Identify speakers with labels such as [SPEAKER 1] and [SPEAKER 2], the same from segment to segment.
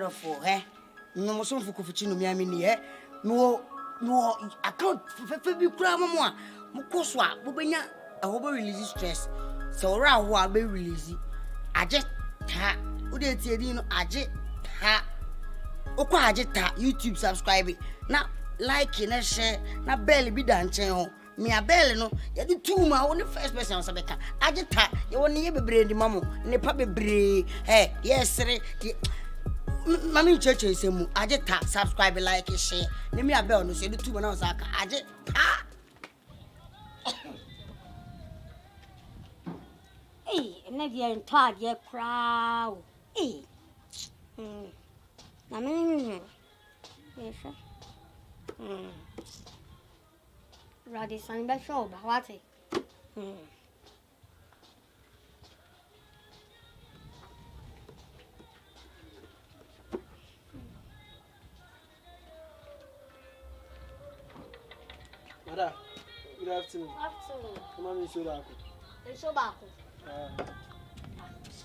[SPEAKER 1] tired of no mo so for chino me amini no account fe bi kura mo a mo koso a bo benya a wo be release stress so ora ho a be release aje ta wo de tie din no aje ta okwa aje ta YouTube subscribe na like na share na bell bi da nchen ho me a bell no ye di two ma wo ne first person on sabeka aje ta ye wo ne ye bebre ndi mamo ne pa bebre yes re mami cheche semu aje ta subscribe like share ne me a bell no so di two ma na saka aje ta
[SPEAKER 2] na dia entwa dia crowd na me yes Radi san ba show ba wate
[SPEAKER 3] Mada, good afternoon.
[SPEAKER 2] Afternoon.
[SPEAKER 3] Come on, show back.
[SPEAKER 2] Show back.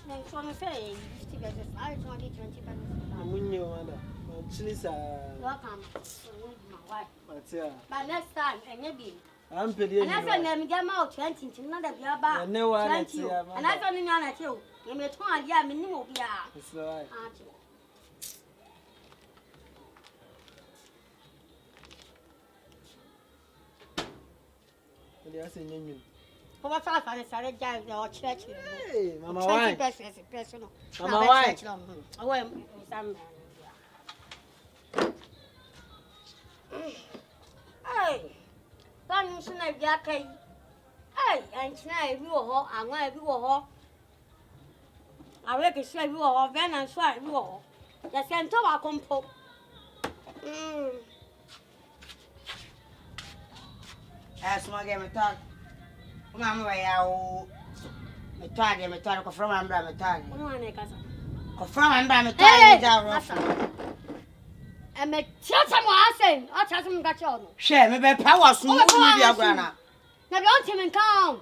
[SPEAKER 2] Then from say 50 pesos, I 20 pesos.
[SPEAKER 3] Amunyo, Mada. Actually, sir.
[SPEAKER 2] Welcome. My wife. But next time, maybe.
[SPEAKER 3] I'm pretty.
[SPEAKER 2] And I said, let me get out 20 to another beer bar. And I told him at you. You may 20 years, minimum.
[SPEAKER 3] It's all right.
[SPEAKER 2] Over 500 started driving or church.
[SPEAKER 3] Hey, Mama,
[SPEAKER 2] 20 personal.
[SPEAKER 3] Mama, why?
[SPEAKER 2] I went some. Hey, don't you see my jacket? Hey, and tonight we were home, and why we were home. I reckon we were home, then and so we were home. The same to our compo.
[SPEAKER 1] As my game talk. Mama ya metade metade ko from ambra metade ko from ambra metade ja
[SPEAKER 2] me tiata mo asen o tiata mo gacho no
[SPEAKER 1] hwe me be pa waso mu bi agura na
[SPEAKER 2] na bi on temen kan o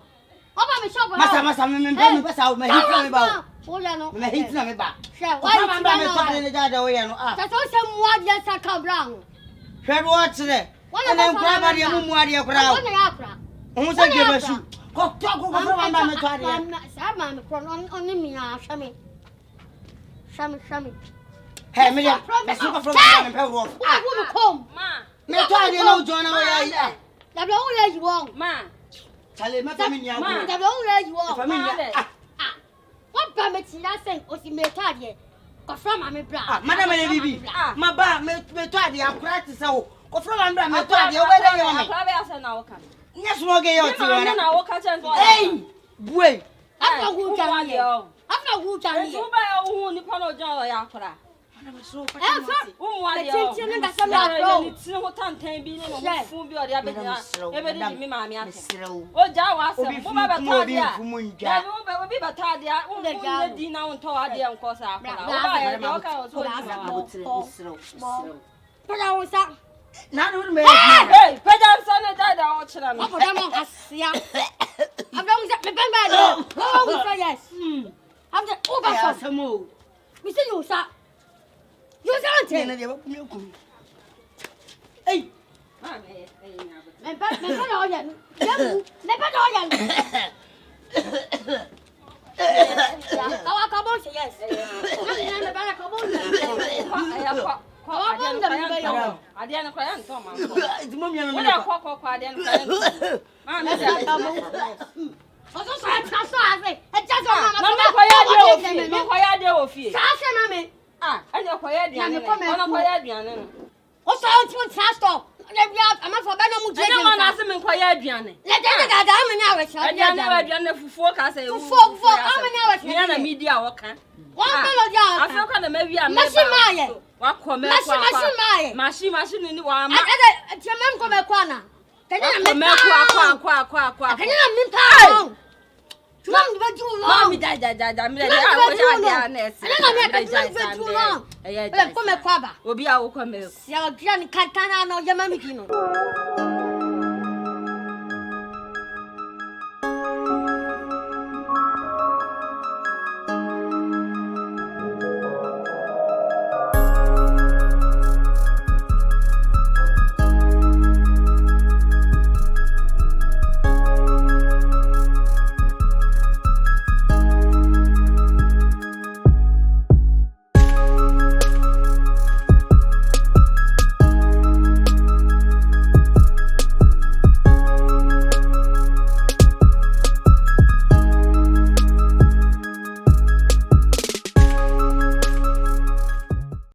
[SPEAKER 2] ba me shop
[SPEAKER 1] masa me be sa me hit me ba
[SPEAKER 2] o ya no
[SPEAKER 1] me hit na me ba
[SPEAKER 2] hwe
[SPEAKER 1] wa ambra metade ne ja da wo ye no
[SPEAKER 2] ta so se mu ade sa ka bra ho
[SPEAKER 1] hwe do o tire ene nkwa ba de mu ade kura
[SPEAKER 2] o na ya kura
[SPEAKER 1] o se ge ba su ko from ambra metade
[SPEAKER 2] sa ma me kro on ni mi a shami
[SPEAKER 1] hey me ya me super from ambra me pe wo
[SPEAKER 2] wo come
[SPEAKER 4] ma
[SPEAKER 1] metade no join na ya
[SPEAKER 2] da bla o ya yi won
[SPEAKER 4] ma
[SPEAKER 1] chale me family ya
[SPEAKER 2] ma da bla o ya yi won
[SPEAKER 1] family
[SPEAKER 2] what ba me ti na sen o si metade ko from am bra
[SPEAKER 1] madam le bibi ma ba metade akura ti se wo ko from ambra metade o be le yo me
[SPEAKER 4] akwa be asa na woka
[SPEAKER 1] yes mo ge yo ti wona
[SPEAKER 4] na woka chen so
[SPEAKER 1] hey buey
[SPEAKER 2] after who can
[SPEAKER 4] so ba ya hu ni pa no jan ya akura
[SPEAKER 1] madam so pa
[SPEAKER 4] umwa de
[SPEAKER 2] o tin nga sam na pro
[SPEAKER 4] ni ti ho tantan bi ni no fu bi o de abenya e be di mi ma mi ate
[SPEAKER 1] mesrew
[SPEAKER 4] o ja wa se mo ba beta dia
[SPEAKER 1] fumunja
[SPEAKER 4] obi beta dia o ne di na won to ade enko sa akura o ba ya de o ka o so
[SPEAKER 1] mesrew
[SPEAKER 2] para o sa
[SPEAKER 1] na no me
[SPEAKER 4] hey pedan so ne da o chira me
[SPEAKER 2] o poda mo asia abla mo me ban ba de o we say yes am the over
[SPEAKER 1] ya
[SPEAKER 2] so
[SPEAKER 1] samo
[SPEAKER 2] we say you sa
[SPEAKER 1] ne de ba ku me ku hey
[SPEAKER 4] ma me nya
[SPEAKER 2] me ba o ya me ba o ya ka bo say yes me ba ka bo
[SPEAKER 4] ya ade na kwa ya nto ma
[SPEAKER 1] di mo mi no
[SPEAKER 4] me kwa ade na kwa ma me
[SPEAKER 2] ka bo o so so so ase e ja so
[SPEAKER 4] na me kwa ya de ofie me kwa ya de ofie
[SPEAKER 2] sa se na me
[SPEAKER 4] anya kwa ya de ane ona kwa ya de ane no
[SPEAKER 2] o so o ti transport na bia ama fo be no mu je
[SPEAKER 4] anya ma na se me kwa ya aduane
[SPEAKER 2] le de da me na we cha
[SPEAKER 4] aduane fufuo ka se
[SPEAKER 2] fufuo ama na we cha
[SPEAKER 4] me na media wo kan
[SPEAKER 2] wa me lo ja
[SPEAKER 4] afro ka na me wi a me
[SPEAKER 2] maye
[SPEAKER 4] wa ko me kwa machine ni wa ma
[SPEAKER 2] ti me ko me kwa na kanya na me
[SPEAKER 4] kwa
[SPEAKER 2] kanya na me pa Mom, but you long.
[SPEAKER 4] Mommy, die. Me
[SPEAKER 2] come a quaba.
[SPEAKER 4] Obi a wo come.
[SPEAKER 2] Ya gran katana no yamami kino.